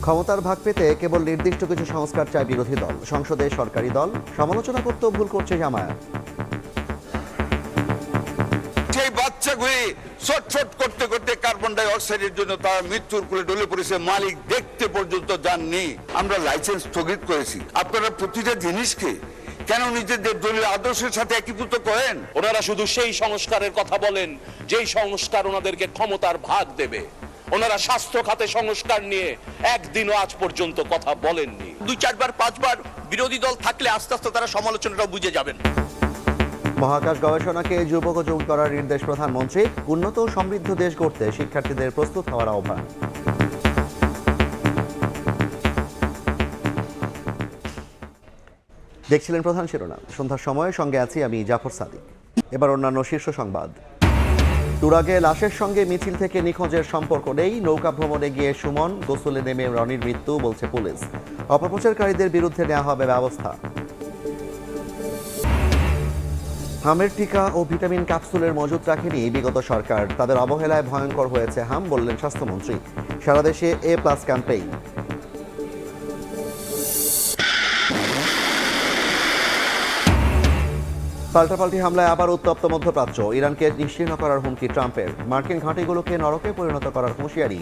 ক্ষমতার ভাগ পেতে কেবল নির্দিষ্ট কিছু সংস্কার চায় বিরোধী দল, সংসদে সরকারি দল সমালোচনা করতেও ভুল করছে জামায়াত। সেই বাচ্চাগুলি ছটফট করতে করতে কার্বন ডাই অক্সাইডের জন্য তার মৃত্যুর কোলে ঢলে পড়েছে, মালিক দেখতে পর্যন্ত যাননি। আমরা লাইসেন্স স্থগিত করেছি। আপনারা প্রতিটা জিনিসকে কেন নিজেদের দলীয় আদর্শের সাথে একীভূত করেন? ওনারা শুধু সেই সংস্কারের কথা বলেন যেই সংস্কার ওনাদেরকে ক্ষমতার ভাগ দেবে। ওনারা স্বাস্থ্য খাতে সংস্কার নিয়ে একদিনও আজ পর্যন্ত কথা বলেননি। 2-4 বার 5 বার বিরোধী দল থাকলে আস্তে আস্তে তারা সমালোচনাটা বুঝে যাবেন। মহাকাশ গবেষণাকে যুগোপযোগী করার নির্দেশ প্রধানমন্ত্রী। উন্নত ও সমৃদ্ধ দেশ গড়তে শিক্ষার্থীদের প্রস্তুত হওয়ার আহ্বান। দেখছিলেন প্রধান শিরোনাম। সন্ধ্যার সময় সঙ্গে আছি আমি জাফর সাদিক। এবার অন্যান্য শীর্ষ সংবাদ। তুরাগে লাশের সঙ্গে মিছিল থেকে নিখোঁজের সম্পর্ক নেই। নৌকা ভ্রমণে গিয়ে সুমন, গোসলে নেমে রনির মৃত্যু, বলছে পুলিশ। অপপ্রচারকারীদের বিরুদ্ধে নেওয়া হবে ব্যবস্থা। হামের টিকা ও ভিটামিন ক্যাপসুলের মজুত রাখেনি বিগত সরকার। তাদের অবহেলায় ভয়ঙ্কর হয়েছে হাম, বললেন স্বাস্থ্যমন্ত্রী। সারা দেশে A+ ক্যাম্পেইন। পাল্টাপাল্টি হামলায় আবার উত্তপ্ত মধ্যপ্রাচ্য। ইরানকে নিশ্চিহ্ন করার হুমকি ট্রাম্পের। মার্কিন ঘাঁটিগুলোকে নরকে পরিণত করার হুঁশিয়ারি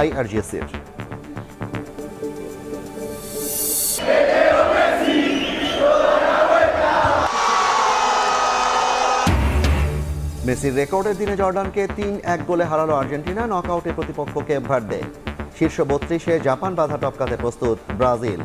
IRGC-র। মেসির রেকর্ডের দিনে জর্ডানকে 3-1 গোলে হারালো আর্জেন্টিনা। নকআউটে প্রতিপক্ষ কেপ ভার্দে। শীর্ষ 32-এ জাপান বাধা টপকাতে প্রস্তুত ব্রাজিল।